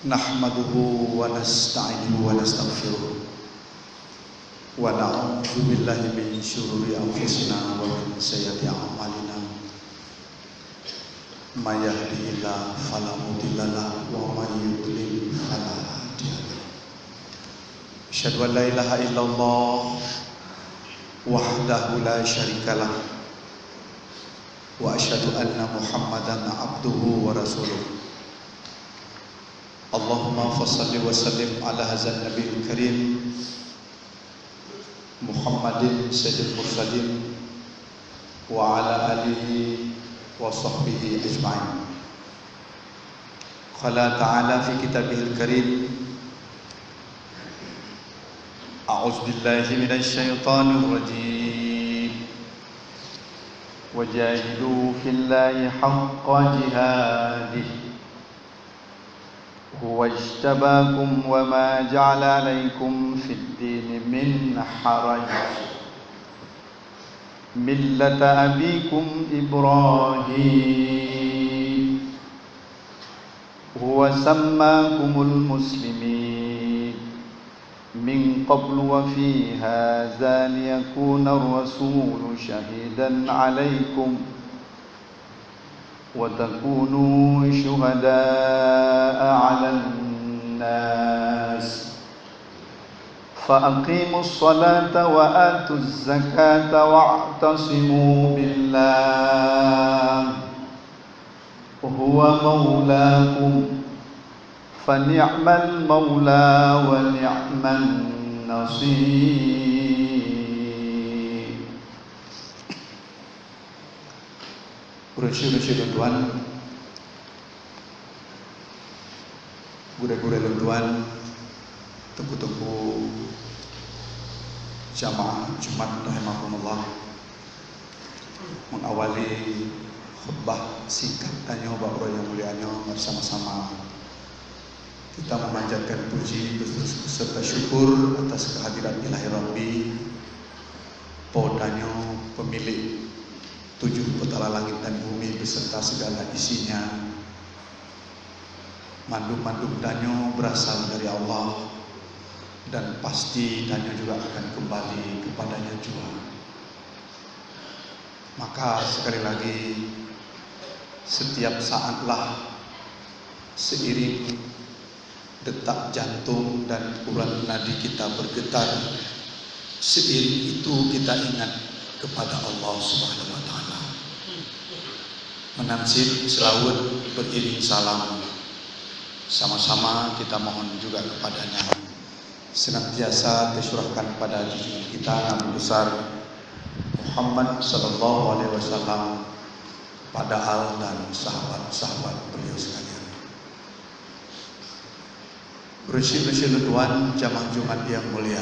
Nahmaduhu wa nasta'inuhu wa nastaghfiruh wa na'udzu billahi min syururi anfusina wa min sayyiati a'malina. May yahdihillahu fala mudilla lahu wa may yudlil fala hadiya lahu. Asyhadu an la ilaha illallah wahdahu la syarika lah wa asyhadu anna Muhammadan abduhu wa rasuluh. Allahumma fassalli wa sallim ala hadzal nabiyil karim Muhammadin sayyidil mursalin wa ala alihi wa sahbihi ajma'in. Qala ta'ala fi kitabihil karim A'udzu billahi minasy syaithanir rajim. Wajahidu fillahi haqqa jihadihi huwa ijtabakum wa ma ja'ala alaykum fid din min haraj millata abikum Ibrahim huwa sammakumul muslimin min qablu wa fi hadza liyakuna ar-rasulu shahidan alaykum wa takunu syuhada'a 'alan nas fa aqimus salata wa atuz zakata wa'tasimu billah huwa maulakum fa ni'mal maula wa ni'man nasir. Urus-urus tuan, gure-gure tuan, tunggu-tunggu jamaah Jumat rahimakumullah mengawali khutbah singkat tanya Bapak yang mulianya bersama-sama kita memanjatkan puji beserta syukur atas kehadiran Ilahi Rabbi Podanyo pemilik 7 petala langit dan bumi beserta segala isinya. Mandum-mandum danyo berasal dari Allah dan pasti danyo juga akan kembali kepadanya juga. Maka sekali lagi setiap saatlah seiring detak jantung dan urat nadi kita bergetar, seiring itu kita ingat kepada Allah Subhanahu wa taala. Menansib selawat beriring salam, sama-sama kita mohon juga kepadanya senantiasa tercurahkan pada junjungan kita Nabi besar Muhammad sallallahu alaihi wasallam, pada al dan sahabat-sahabat beliau sekalian. Bersih-bersih tuan jamaah Jumat yang mulia,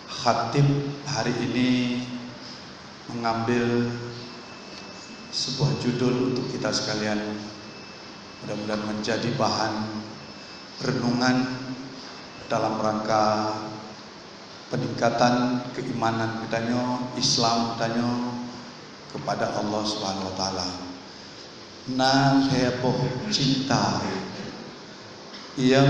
khatib hari ini mengambil sebuah judul untuk kita sekalian, mudah-mudahan menjadi bahan renungan dalam rangka peningkatan keimanan kita, Islam kita kepada Allah Subhanahu wa taala. Na heboh cinta yang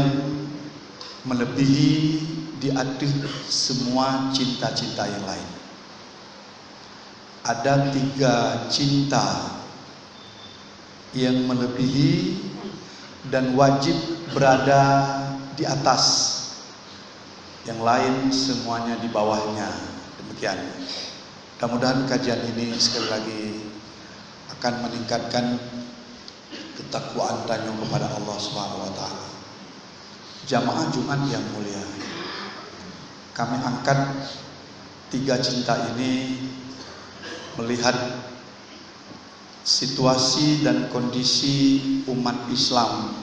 melebihi di atas semua cinta-cinta yang lain. Ada 3 cinta yang melebihi dan wajib berada di atas, yang lain semuanya di bawahnya. Demikian. Mudah-mudahan kajian ini sekali lagi akan meningkatkan ketakwaan tanya kepada Allah Subhanahu wa taala. Jamaah Jumat yang mulia, kami angkat 3 cinta ini melihat situasi dan kondisi umat Islam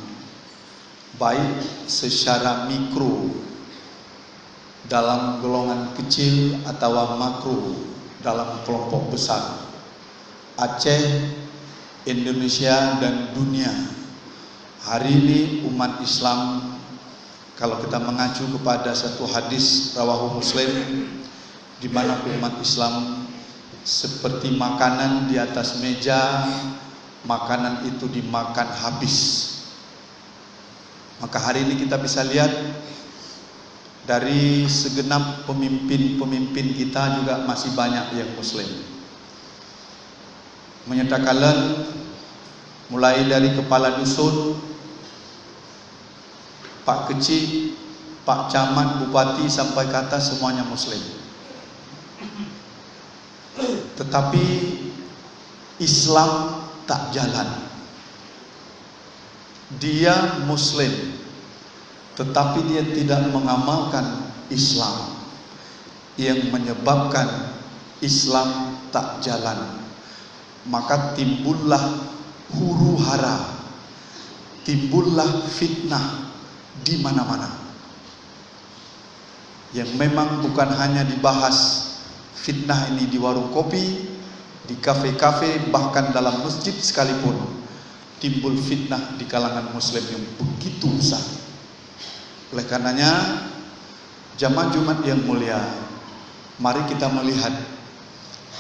baik secara mikro dalam golongan kecil atau makro dalam kelompok besar, Aceh, Indonesia dan dunia. Hari ini umat Islam, kalau kita mengacu kepada satu hadis rawahu Muslim, di mana umat Islam seperti makanan di atas meja, makanan itu dimakan habis. Maka hari ini kita bisa lihat dari segenap pemimpin-pemimpin kita juga masih banyak yang Muslim. Menyatakan mulai dari kepala dusun, Pak Kecil, Pak Camat, Bupati sampai ke atas semuanya Muslim. Tetapi Islam tak jalan. Dia Muslim, tetapi dia tidak mengamalkan Islam, yang menyebabkan Islam tak jalan. Maka timbullah huru-hara, timbullah fitnah di mana-mana. Yang memang bukan hanya dibahas fitnah ini di warung kopi, di kafe-kafe, bahkan dalam masjid sekalipun timbul fitnah di kalangan Muslim yang begitu besar. Oleh karenanya, jamaah Jumat yang mulia, mari kita melihat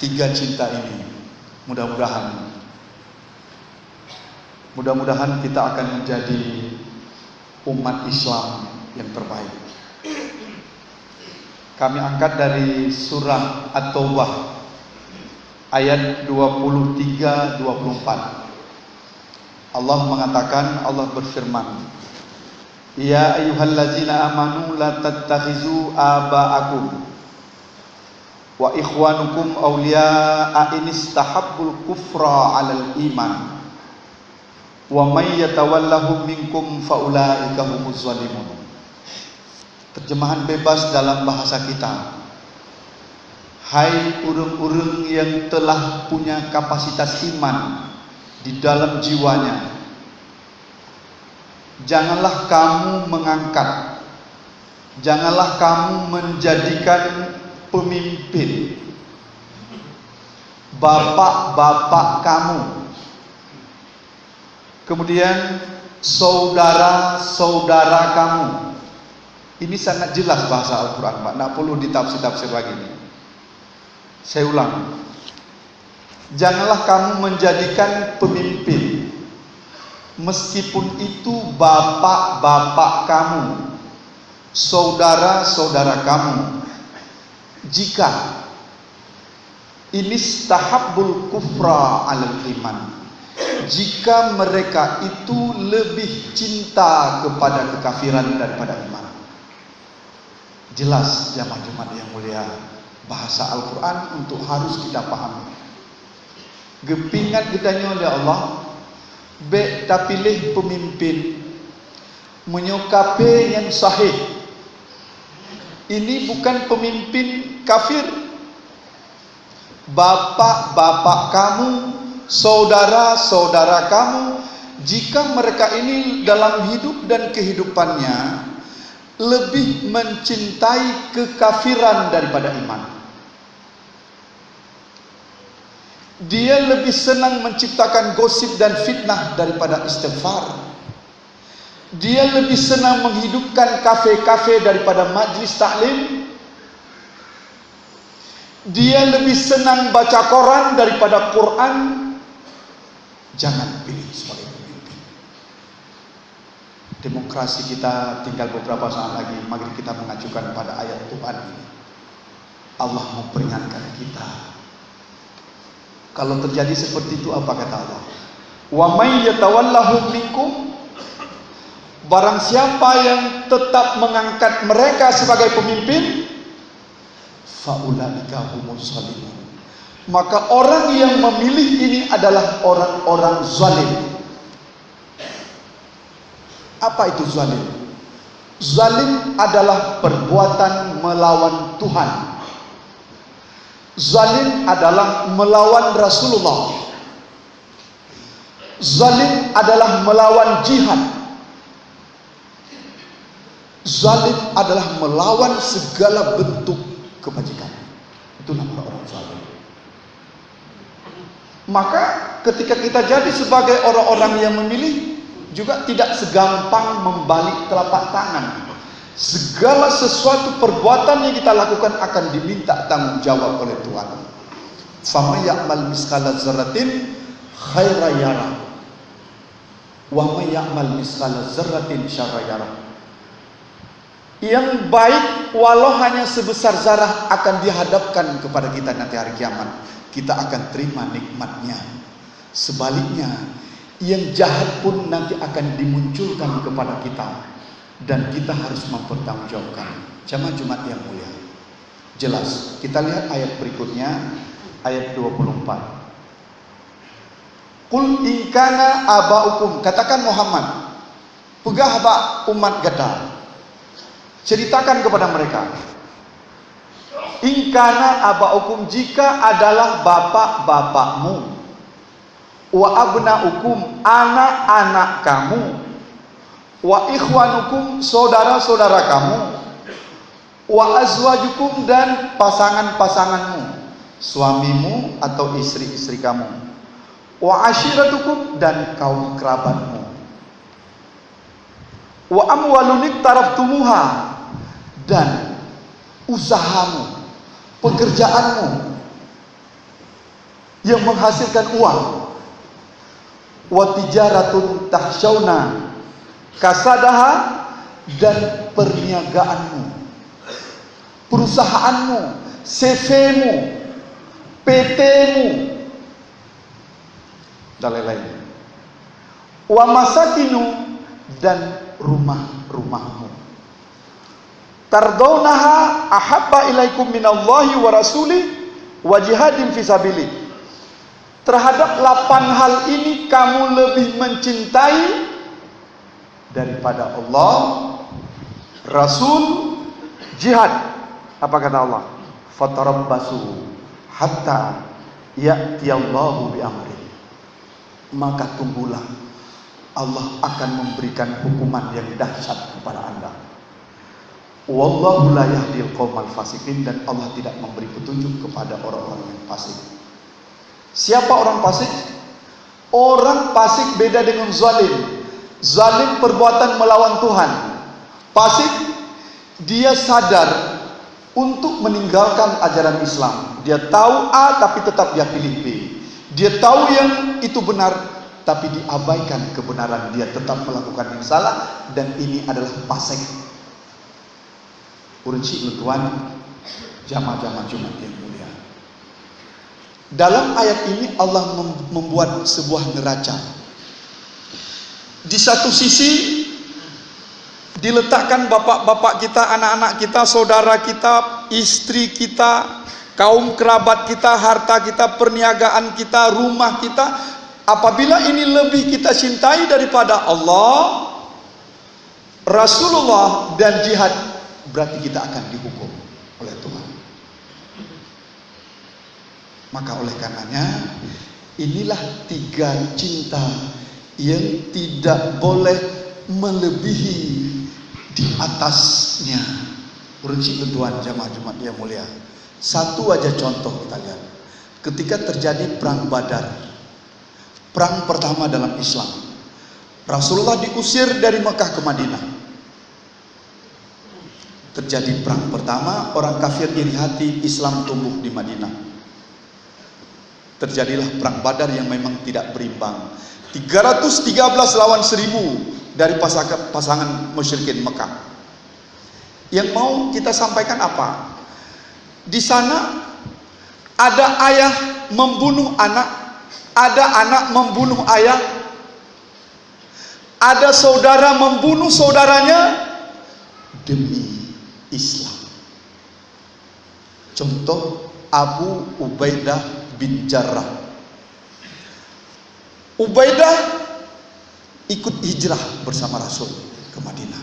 tiga cinta ini. Mudah-mudahan kita akan menjadi umat Islam yang terbaik. Kami angkat dari surah At-Taubah ayat 23-24. Allah mengatakan, Allah berfirman, Ya ayyuhallazina amanu la tattakhizu aba'akum wa ikhwanukum awliya'a in istahabbul kufra 'alal iman wa may yatawallahum minkum faulaika humuz zalimun. Terjemahan bebas dalam bahasa kita, hai urang-urang yang telah punya kapasitas iman di dalam jiwanya, janganlah kamu mengangkat, janganlah kamu menjadikan pemimpin bapak-bapak kamu, kemudian saudara-saudara kamu. Ini sangat jelas bahasa Al-Quran, Pak, tidak perlu ditafsir-tafsir lagi. Saya ulang, janganlah kamu menjadikan pemimpin, meskipun itu bapak-bapak kamu, saudara-saudara kamu, jika inistahabbul kufra 'alal iman, jika mereka itu lebih cinta kepada kekafiran daripada iman. Jelas jamaah Jumat yang mulia, bahasa Al-Quran untuk harus kita pahami. Gepingat kitanya oleh Allah, be tapilih pemimpin menyukape yang sahih. Ini bukan pemimpin kafir. Bapak-bapak kamu, saudara-saudara kamu, jika mereka ini dalam hidup dan kehidupannya lebih mencintai kekafiran daripada iman, dia lebih senang menciptakan gosip dan fitnah daripada istighfar, dia lebih senang menghidupkan kafe-kafe daripada majlis taklim, dia lebih senang baca koran daripada Quran. Jangan pilih sebagai pemimpin. Demokrasi kita tinggal beberapa saat lagi. Mari kita mengajukan pada ayat Tuhan ini. Allah memperingatkan kita. Kalau terjadi seperti itu, apa kata Allah? Wa may yatawallahum minkum, barang siapa yang tetap mengangkat mereka sebagai pemimpin, faulaika humuz zalimun, maka orang yang memilih ini adalah orang-orang zalim. Apa itu zalim? Zalim adalah perbuatan melawan Tuhan. Zalim adalah melawan Rasulullah. Zalim adalah melawan jihad. Zalim adalah melawan segala bentuk kebajikan. Itu nama orang zalim. Maka ketika kita jadi sebagai orang-orang yang memilih, juga tidak segampang membalik telapak tangan. Segala sesuatu perbuatan yang kita lakukan akan diminta tanggung jawab oleh Tuhan. Faman ya'mal miskala dzarratin khairan yarah Wa may ya'mal misqala dzarratin syarran yarah. Yang baik walau hanya sebesar zarah akan dihadapkan kepada kita nanti hari kiamat. Kita akan terima nikmatnya. Sebaliknya, yang jahat pun nanti akan dimunculkan kepada kita dan kita harus mempertanggungjawabkan. Jamaah Jumat yang mulia, jelas. Kita lihat ayat berikutnya, ayat 24. Qul in kana aba'ukum, katakan Muhammad, pegah ba umat gata, ceritakan kepada mereka. In kana aba'ukum, jika adalah bapak-bapakmu, wa abna'ukum, anak-anak kamu, wa ikhwanukum, saudara-saudara kamu, wa azwajukum, dan pasangan-pasanganmu, suamimu atau istri-istri kamu, wa ashiratukum, dan kaum kerabatmu, wa amwalun iktaraftumuha, dan usahamu, pekerjaanmu yang menghasilkan uang, wa tijaratun tahsyauna kasadaha, dan perniagaanmu, perusahaanmu, CV-mu, PT-mu, dan lain-lain. Wa masakinu, dan rumah-rumahmu. Tardaunaha ahabba ilaikum minallahi wa rasuli wa jihadin fisabilih. Terhadap 8 hal ini kamu lebih mencintai daripada Allah, Rasul, jihad. Apa kata Allah? Fatarabbasu hatta ya'tiyallahu bi amri. Maka tunggulah, Allah akan memberikan hukuman yang dahsyat kepada Anda. Wallahu la yahdil qaumal fasiqin, dan Allah tidak memberi petunjuk kepada orang-orang yang fasik. Siapa orang fasik? Orang fasik beda dengan zalim. Zalim perbuatan melawan Tuhan. Fasik, dia sadar untuk meninggalkan ajaran Islam. Dia tahu A tapi tetap dia pilih B. Dia tahu yang itu benar tapi diabaikan kebenaran. Dia tetap melakukan yang salah, dan ini adalah fasik. Urunci tuan, jamaah-jamaah Jumat yang mulia. Dalam ayat ini Allah membuat sebuah neraca. Di satu sisi diletakkan bapak-bapak kita, anak-anak kita, saudara kita, istri kita, kaum kerabat kita, harta kita, perniagaan kita, rumah kita. Apabila ini lebih kita cintai daripada Allah, Rasulullah, dan jihad, berarti kita akan dihukum oleh Tuhan. Maka oleh karenanya, inilah 3 cinta yang tidak boleh melebihi di atasnya. Urunci tuan, jamaah Jumat yang mulia. Satu aja contoh kita lihat. Ketika terjadi perang Badar, perang pertama dalam Islam, Rasulullah diusir dari Mekah ke Madinah. Terjadi perang pertama, orang kafir iri hati, Islam tumbuh di Madinah. Terjadilah perang Badar yang memang tidak berimbang. 313 lawan 1000 dari pasangan musyrikin Mekah. Yang mau kita sampaikan apa? Di sana ada ayah membunuh anak, ada anak membunuh ayah, ada saudara membunuh saudaranya demi Islam. Contoh Abu Ubaidah bin Jarrah. Ubaidah ikut hijrah bersama Rasul ke Madinah.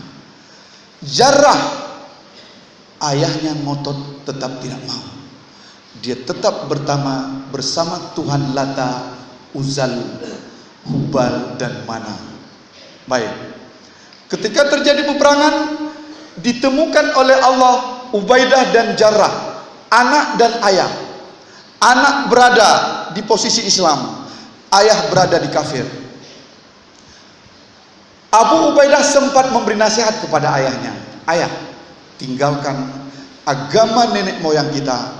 Jarrah, ayahnya ngotot tetap tidak mau. Dia tetap bersama Tuhan Lata, Uzal, Hubal, dan Mana. Baik. Ketika terjadi peperangan, ditemukan oleh Allah Ubaidah dan Jarrah, anak dan ayah. Anak berada di posisi Islam, ayah berada di kafir. Abu Ubaidah sempat memberi nasihat kepada ayahnya. Ayah, tinggalkan agama nenek moyang kita.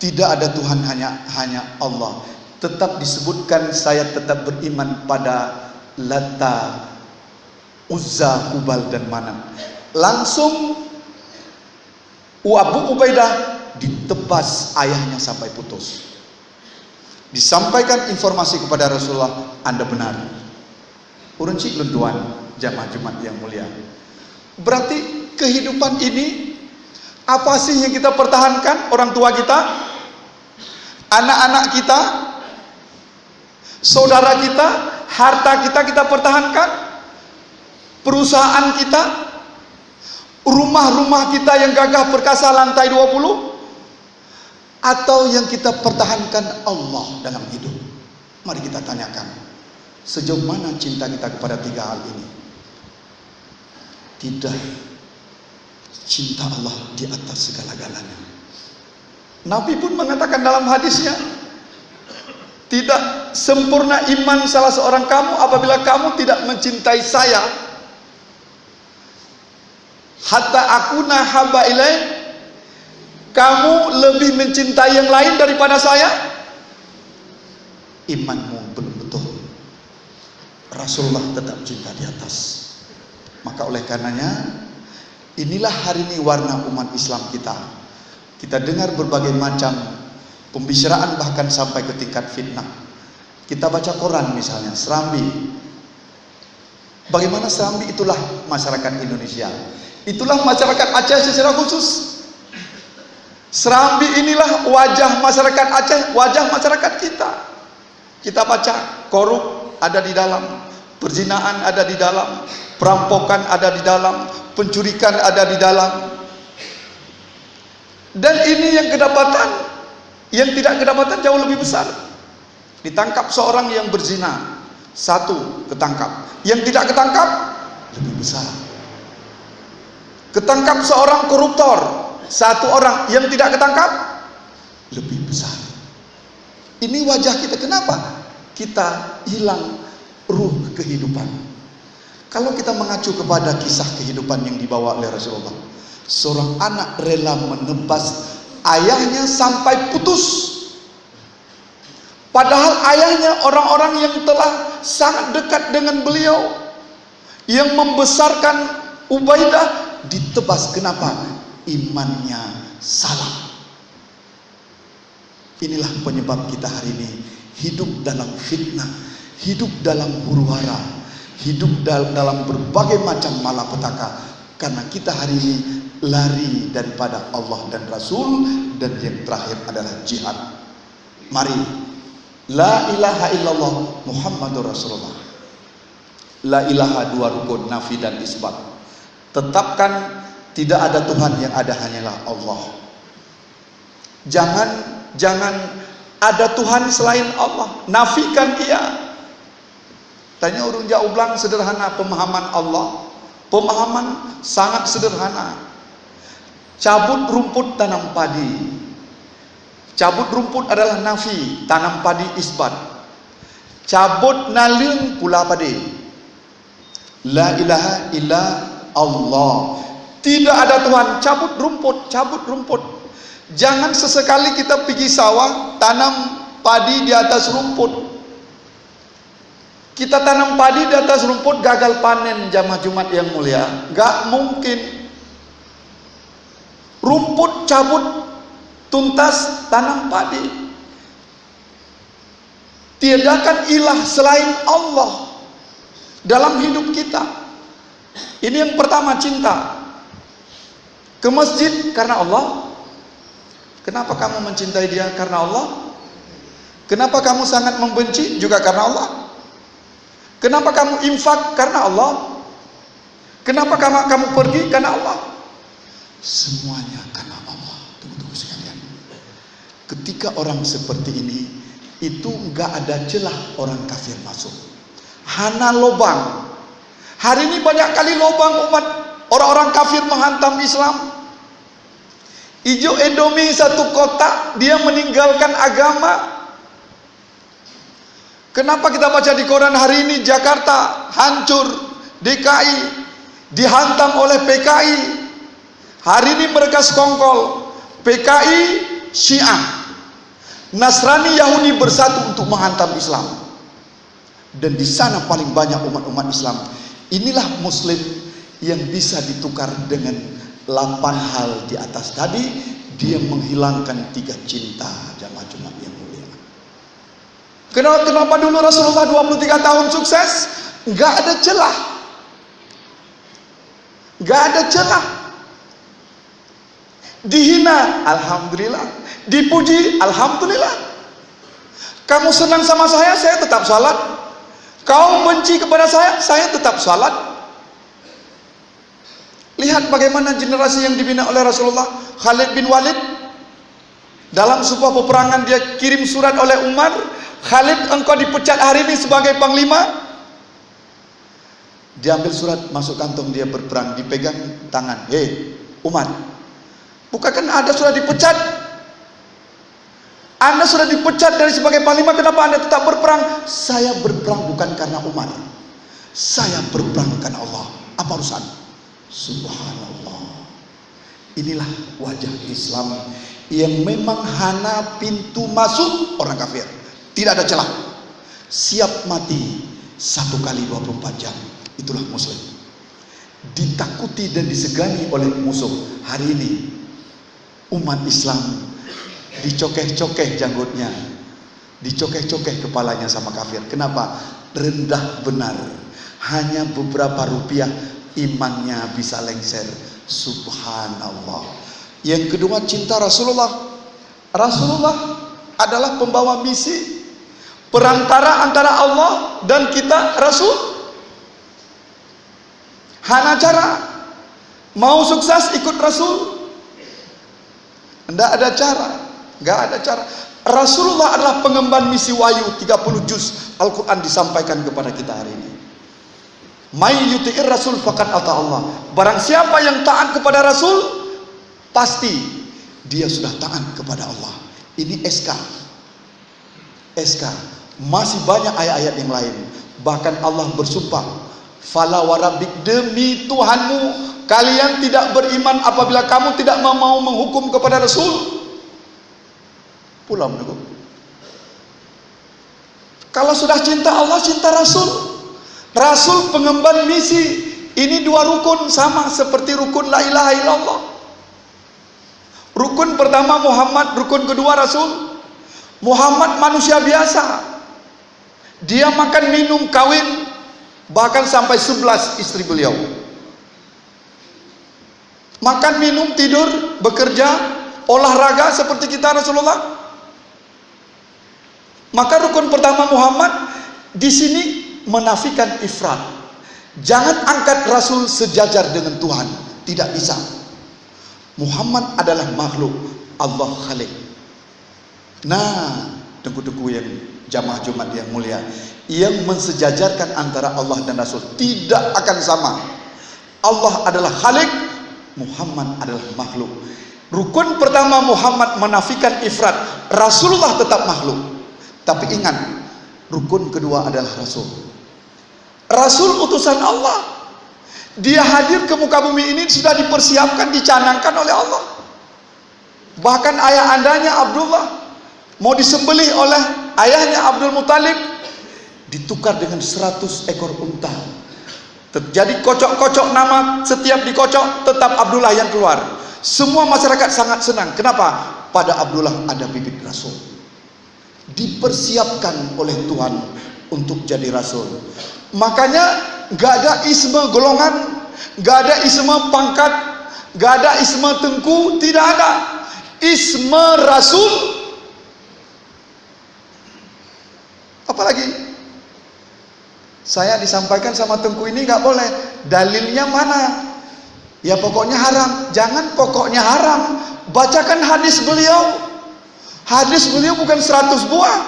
Tidak ada Tuhan, hanya Allah. Tetap disebutkan saya tetap beriman pada Lata, Uzza, Hubal dan Manat. Langsung Abu Ubaidah ditebas ayahnya sampai putus. Disampaikan informasi kepada Rasulullah, Anda benar. Urun cik lunduan jamaah Jumat yang mulia. Berarti kehidupan ini apa sih yang kita pertahankan? Orang tua kita, anak-anak kita, saudara kita, harta kita pertahankan, perusahaan kita, rumah-rumah kita yang gagah perkasa lantai 20, atau yang kita pertahankan Allah dalam hidup. Mari kita tanyakan, sejauh mana cinta kita kepada tiga hal ini? Tidak, cinta Allah di atas segala-galanya. Nabi pun mengatakan dalam hadisnya, tidak sempurna iman salah seorang kamu apabila kamu tidak mencintai saya hatta akuna haba ilaih, kamu lebih mencintai yang lain daripada saya, imanmu belum betul. Rasulullah tetap cinta di atas. Maka oleh karenanya, inilah hari ini warna umat Islam kita. Kita dengar berbagai macam pembicaraan bahkan sampai ke tingkat fitnah. Kita baca koran misalnya, Serambi. Bagaimana Serambi? Itulah masyarakat Indonesia. Itulah masyarakat Aceh secara khusus. Serambi inilah wajah masyarakat Aceh, wajah masyarakat kita. Kita baca, korup ada di dalam, perzinaan ada di dalam, perampokan ada di dalam, pencurikan ada di dalam. Dan ini yang kedapatan, yang tidak kedapatan jauh lebih besar. Ditangkap seorang yang berzina, satu ketangkap. Yang tidak ketangkap lebih besar. Ketangkap seorang koruptor, satu orang. Yang tidak ketangkap lebih besar. Ini wajah kita. Kenapa kita hilang ruh kehidupan? Kalau kita mengacu kepada kisah kehidupan yang dibawa oleh Rasulullah, seorang anak rela menebas ayahnya sampai putus. Padahal ayahnya orang-orang yang telah sangat dekat dengan beliau, yang membesarkan Ubaidah, ditebas. Kenapa? Imannya salah. Inilah penyebab kita hari ini hidup dalam fitnah, hidup dalam huru-hara, hidup dalam berbagai macam malapetaka, karena kita hari ini lari daripada Allah dan Rasul, dan yang terakhir adalah jihad. Mari, la ilaha illallah Muhammadur Rasulullah. La ilaha, dua rukun, nafi dan isbat. Tetapkan tidak ada Tuhan, yang ada hanyalah Allah. Jangan ada Tuhan selain Allah, nafikan ia. Tanya urung jauh belang sederhana pemahaman Allah. Pemahaman sangat sederhana. Cabut rumput, tanam padi. Cabut rumput adalah nafi, tanam padi isbat. Cabut nalung pula padi. La ilaha illa Allah. Tidak ada Tuhan. Cabut rumput, cabut rumput. Jangan sesekali kita pergi sawah, tanam padi di atas rumput. Kita tanam padi di atas rumput, gagal panen jamaah Jumat yang mulia. Gak mungkin. Rumput cabut, tuntas, tanam padi. Tiadakan ilah selain Allah dalam hidup kita. Ini yang pertama, cinta. Ke masjid karena Allah. Kenapa kamu mencintai dia? Karena Allah. Kenapa kamu sangat membenci? Juga karena Allah. Kenapa kamu infak? Karena Allah. Kenapa kamu pergi? Karena Allah. Semuanya karena Allah. Tunggu sekalian. Ketika orang seperti ini, itu enggak ada celah orang kafir masuk. Hana lobang. Hari ini banyak kali lobang umat orang-orang kafir menghantam Islam. Ijo Indomie satu kota, dia meninggalkan agama. Kenapa kita baca di koran hari ini Jakarta hancur, DKI dihantam oleh PKI. Hari ini mereka sekongkol, PKI Syiah, Nasrani, Yahudi bersatu untuk menghantam Islam. dan di sana paling banyak umat-umat Islam. Inilah Muslim yang bisa ditukar dengan 8 hal di atas tadi. Dia menghilangkan 3 cinta. Jamaah Jumat yang mulia. Kenapa dulu Rasulullah 23 tahun sukses? Nggak ada celah. Nggak ada celah. Dihina, alhamdulillah. Dipuji, alhamdulillah. Kamu senang sama saya tetap salat. Kau benci kepada saya tetap salat. Lihat bagaimana generasi yang dibina oleh Rasulullah. Khalid bin Walid, dalam sebuah peperangan dia kirim surat oleh Umar, Khalid, engkau dipecat hari ini sebagai panglima. Dia ambil surat, masuk kantong, dia berperang, dipegang tangan. Hei Umar, bukankah ada surat dipecat? Anda sudah dipecat dari sebagai panglima, kenapa Anda tetap berperang? Saya berperang bukan karena Umar, saya berperang karena Allah. Apa urusan? Subhanallah. Inilah wajah Islam yang memang hana pintu masuk orang kafir. Tidak ada celah. Siap mati 1 kali 24 jam. Itulah Muslim. Ditakuti dan disegani oleh musuh. Hari ini umat Islam dicokeh-cokeh janggutnya, dicokeh-cokeh kepalanya sama kafir. Kenapa? Rendah benar. Hanya beberapa rupiah imannya bisa lengser. Subhanallah. Yang kedua, cinta Rasulullah. Rasulullah adalah pembawa misi, perantara antara Allah dan kita, Rasul. Hana cara mau sukses ikut Rasul? Tidak ada cara. Nggak ada cara. Rasulullah adalah pengemban misi wahyu 30 juz Al-Quran disampaikan kepada kita hari ini. May yuti'ir Rasul faqad ata Allah. Barang siapa yang taat kepada Rasul, pasti dia sudah taat kepada Allah. Ini SK. Masih banyak ayat-ayat yang lain. Bahkan Allah bersumpah, fala warabbik, demi Tuhanmu, kalian tidak beriman apabila kamu tidak mau menghukum kepada Rasul. Pulang menunggu. Kalau sudah cinta Allah, cinta Rasul. Rasul pengemban misi. Ini 2 rukun, sama seperti rukun la ilaha illallah. Rukun pertama Muhammad, rukun kedua Rasul. Muhammad manusia biasa. Dia makan, minum, kawin, bahkan sampai 11 istri beliau. Makan, minum, tidur, bekerja, olahraga seperti kita Rasulullah. Maka rukun pertama Muhammad di sini menafikan ifrat. Jangan angkat Rasul sejajar dengan Tuhan, tidak bisa. Muhammad adalah makhluk, Allah Khalik. Nah, tengku-tengku yang jamaah Jumat yang mulia, yang mensejajarkan antara Allah dan Rasul tidak akan sama. Allah adalah Khalik, Muhammad adalah makhluk. Rukun pertama Muhammad menafikan ifrat, Rasulullah tetap makhluk. Tapi ingat, rukun kedua adalah Rasul. Rasul utusan Allah. Dia hadir ke muka bumi ini sudah dipersiapkan, dicanangkan oleh Allah. Bahkan ayah andanya Abdullah mau disembelih oleh ayahnya Abdul Muthalib, ditukar dengan 100 ekor unta. Terjadi kocok-kocok nama, setiap dikocok tetap Abdullah yang keluar. Semua masyarakat sangat senang. Kenapa? Pada Abdullah ada bibit Rasul. Dipersiapkan oleh Tuhan untuk jadi Rasul. Makanya gak ada isme golongan, gak ada isme pangkat, gak ada isme tengku, tidak ada. Isme Rasul. Apalagi saya disampaikan sama tengku ini gak boleh. Dalilnya mana? Ya pokoknya haram. Jangan pokoknya haram. Bacakan hadis beliau. Hadis beliau bukan 100 buah,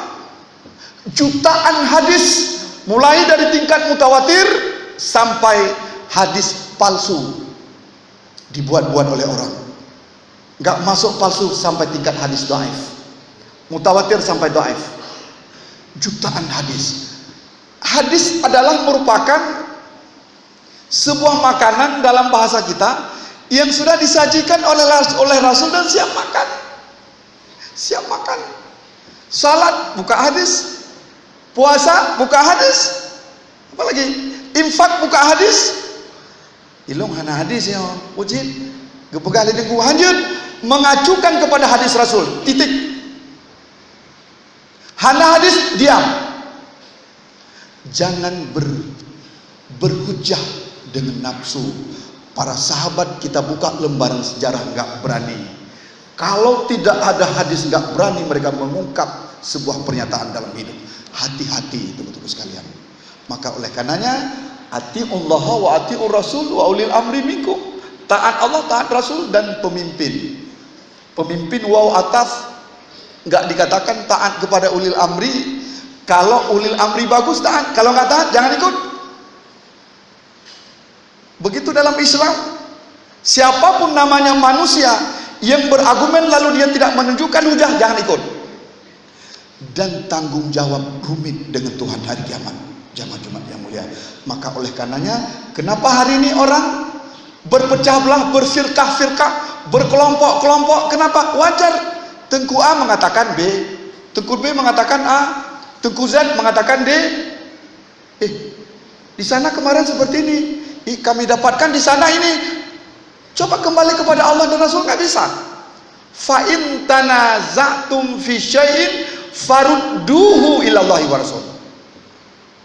jutaan hadis, mulai dari tingkat mutawatir sampai hadis palsu dibuat-buat oleh orang. Gak masuk palsu sampai tingkat hadis dhaif, mutawatir sampai dhaif. Jutaan hadis. Hadis adalah merupakan sebuah makanan dalam bahasa kita yang sudah disajikan oleh Rasul dan siap makan. Siap makan. Salat buka hadis, Puasa buka hadis. Apalagi infak buka hadis. Ilong hana hadis ya, wajib. Gepegah lidengku hanjut mengacukan kepada hadis Rasul. Titik. Hana hadis diam. Jangan berhujah dengan nafsu. Para sahabat kita buka lembaran sejarah nggak berani. Kalau tidak ada hadis nggak berani mereka mengungkap sebuah pernyataan dalam hidup. Hati-hati teman-teman sekalian. Maka oleh karenanya atiullah wa atiur rasul wa ulil amri minkum. Taat Allah, taat Rasul dan pemimpin. Pemimpin waw ataf, nggak dikatakan taat kepada ulil amri. Kalau ulil amri bagus taat, kalau nggak taat jangan ikut. Begitu dalam Islam. Siapapun namanya manusia yang berargumen lalu dia tidak menunjukkan hujah, jangan ikut. Dan tanggung jawab rumit dengan Tuhan hari kiamat. Jamaah Jumat yang mulia. Maka oleh karenanya, kenapa hari ini orang berpecah belah, berfirkah-firkah, berkelompok-kelompok? Kenapa? Wajar. Tengku A mengatakan B, Tengku B mengatakan A, Tengku Z mengatakan D. Di sana kemarin seperti ini. Kami dapatkan di sana ini. Coba kembali kepada Allah dan Rasul, nggak bisa. Fa in tanaza'tum fi syai'in farudduhu ilallahi wa rasul.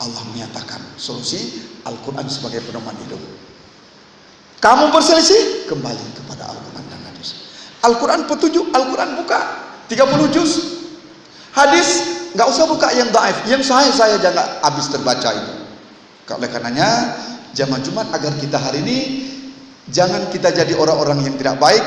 Allah menyatakan solusi Al-Quran sebagai pedoman hidup. Kamu berselisih, kembali kepada Al-Quran dan hadis. Al-Quran petunjuk, Al-Quran buka 30 juz. Hadis nggak usah buka yang dhaif, yang sahih saya jangan habis terbaca itu. Oleh karenanya jamaah Jumat agar kita hari ini jangan kita jadi orang-orang yang tidak baik,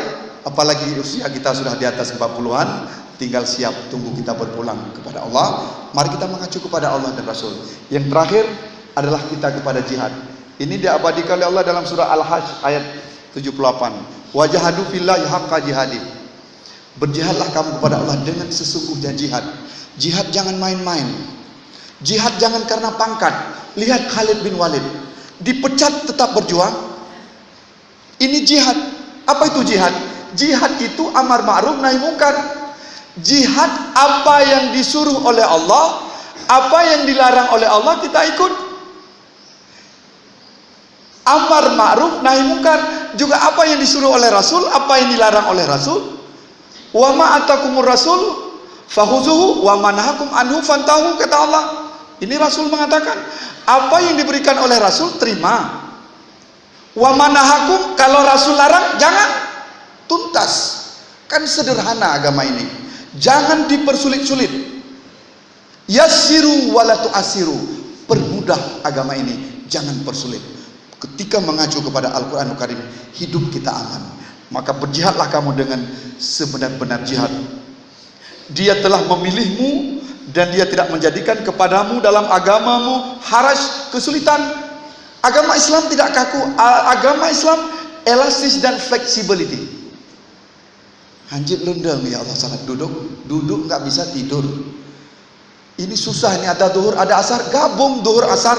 apalagi usia kita sudah di atas 40-an, tinggal siap tunggu kita berpulang kepada Allah. Mari kita mengacu kepada Allah dan Rasul. Yang terakhir adalah kita kepada jihad. Ini diabadikan oleh Allah dalam surah Al-Hajj ayat 78. Wajahadu fillahi haqqa jihadi. Berjihadlah kamu kepada Allah dengan sesungguhnya jihad. Jihad jangan main-main. Jihad jangan karena pangkat. Lihat Khalid bin Walid, dipecat tetap berjuang. Ini jihad. Apa itu jihad? Jihad itu amar ma'ruf nahi mungkar. Jihad apa yang disuruh oleh Allah, apa yang dilarang oleh Allah kita ikut. Amar ma'ruf nahi mungkar juga apa yang disuruh oleh Rasul, apa yang dilarang oleh Rasul. Wa ma atakumur rasul fahuzuhu wa manhakum anhu fantahu, kata Allah. Ini Rasul mengatakan, apa yang diberikan oleh Rasul terima. Wa manahakum, kalau Rasul larang jangan, tuntas. Kan sederhana agama ini. Jangan dipersulit-sulit. Yassiru wala tu'assiru. Permudah agama ini, jangan persulit. Ketika mengacu kepada Al-Qur'anul Karim, hidup kita aman. Maka berjihadlah kamu dengan sebenar-benar jihad. Dia telah memilihmu dan dia tidak menjadikan kepadamu dalam agamamu haraj, kesulitan. Agama Islam tidak kaku. Agama Islam elastis dan flexibility. Hanjit lundeng, ya Allah, sangat duduk nggak bisa tidur. Ini susah, ini ada duhur ada asar, gabung duhur asar.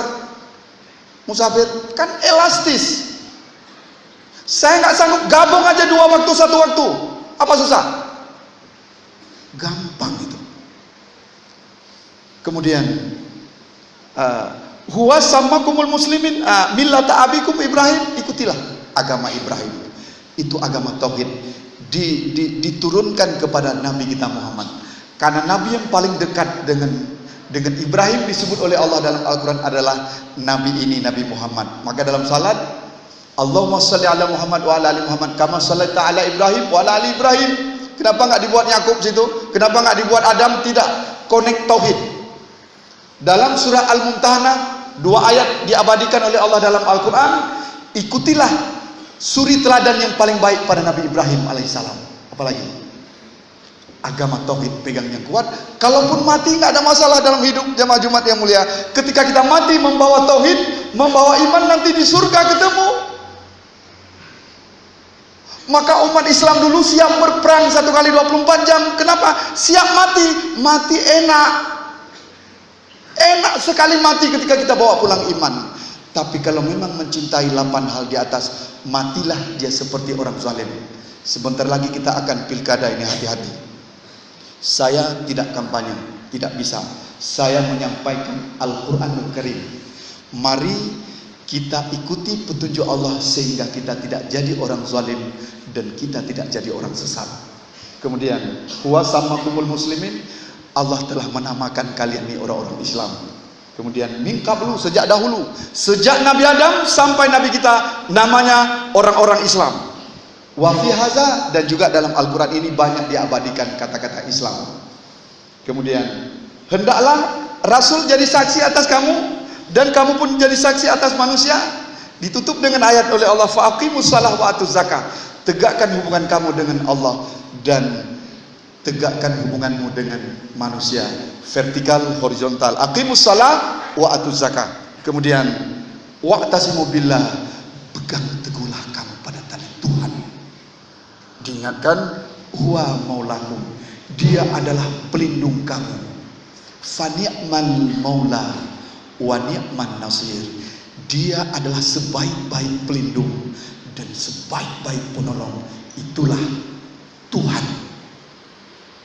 Musafir kan elastis. Saya nggak sanggup gabung aja 2 waktu 1 waktu. Apa susah? Gampang itu. Kemudian huwa sammakumul muslimin millata abikum Ibrahim. Ikutilah agama Ibrahim. Itu agama tauhid. Diturunkan kepada Nabi kita Muhammad, karena Nabi yang paling dekat dengan Ibrahim disebut oleh Allah dalam Al-Quran adalah Nabi ini, Nabi Muhammad. Maka dalam salat, Allahumma salli ala Muhammad wa ala ali Muhammad kama sallaita ala Ibrahim wa ala ali Ibrahim. Kenapa nggak dibuat Yakub situ? Kenapa nggak dibuat Adam? Tidak, connect tauhid. Dalam surah Al-Mumtahanah 2 ayat diabadikan oleh Allah dalam Al-Quran. Ikutilah suri teladan yang paling baik pada Nabi Ibrahim alaihissalam. Apalagi agama tauhid pegang yang kuat. Kalaupun mati nggak ada masalah dalam hidup, jamaah Jumat yang mulia. Ketika kita mati membawa tauhid, membawa iman, nanti di surga ketemu. Maka umat Islam dulu siap berperang 1 kali 24 jam. Kenapa? Siap mati. Mati enak. Enak sekali mati ketika kita bawa pulang iman. Tapi kalau memang mencintai 8 hal di atas, matilah dia seperti orang zalim. Sebentar lagi kita akan pilkada ini, hati-hati. Saya tidak kampanye. Tidak bisa. Saya menyampaikan Al-Quranul Karim. Mari kita ikuti petunjuk Allah sehingga kita tidak jadi orang zalim dan kita tidak jadi orang sesat. Kemudian, huwa sammakumul muslimin, Allah telah menamakan kalian ini orang-orang Islam. Kemudian, min qablu, sejak dahulu, sejak Nabi Adam sampai Nabi kita, namanya orang-orang Islam. Wa fi haza, dan juga dalam Al-Quran ini banyak diabadikan kata-kata Islam. Kemudian, hendaklah Rasul jadi saksi atas kamu dan kamu pun jadi saksi atas manusia. Ditutup dengan ayat oleh Allah, faqimus shalah wa atuz zakah. Tegakkan hubungan kamu dengan Allah dan tegakkan hubunganmu dengan manusia. Vertikal, horizontal. Aqimus shalah wa atuz zakah. Kemudian, wa'tasimu billah, pegang teguhlah kamu pada tali Tuhan. Diingatkan, huwa maulakum, dia adalah pelindung kamu. Fa ni'mal maula wa ni'man nasir, dia adalah sebaik-baik pelindung dan sebaik-baik penolong. Itulah Tuhan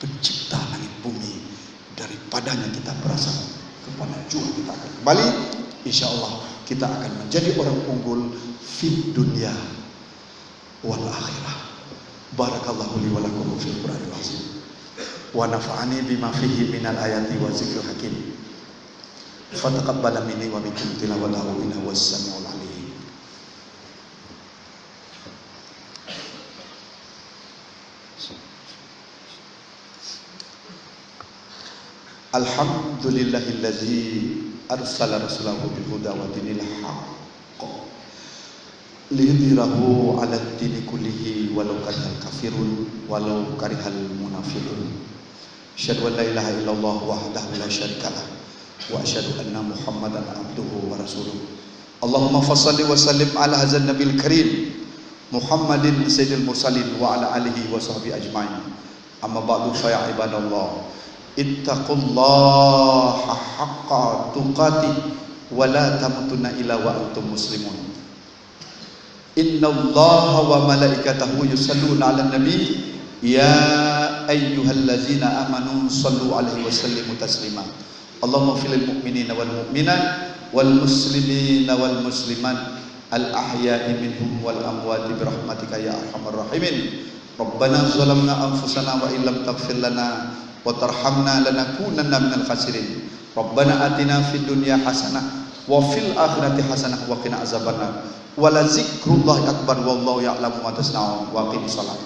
pencipta langit bumi. Daripadanya kita berasal, kepada Jua kita akan kembali. Insya Allah kita akan menjadi orang unggul fid dunya wal akhirah. Barakallahu li wa lakum fil Qur'anil azim wa nafa'ani bima fihi minal ayati wa zikril hakim. Fataqabbala minni wa minkum tilawalahu innahu was-sami'ul alim. Alhamdulillahillazi arsala rasulahu bil huda wa dinil haqq liyudhhirahu 'ala ad-dini kullihi walau karihal kafirun walau karihal munafiqun. Asyhadu an la ilaha illallah wahdahu la syarikalah wa asyhadu anna Muhammadan abduhu wa rasuluh. Allahumma fassalli wa sallim ala hadzal nabiyil karim Muhammadin sayyidil mursalin wa ala alihi wa sahbihi ajmain. Amma ba'du, fa ya ibadallah, ittaqullaha haqqa tuqatih wa la tamutunna illa wa antum muslimun. Innallaha wa malaikatahu yusalluna 'alan nabi ya ayyuhallazina amanu sallu 'alaihi wa sallimu taslima. Allahumma fil mu'minina wal mu'minat wal muslimina wal muslimat al ahya'i minhum wal amwati bi rahmatika ya arhamar rahimin. Rabbana zalamna anfusana wa illam taghfir lana wa tarhamna lanakunanna minal khasirin. Rabbana atina fid dunya hasanah wa fil akhirati hasanah wa qina azabannar. Wa la zikrullahi akbar wallahu ya'lamu ma tasna'un. Wa aqimus shalah.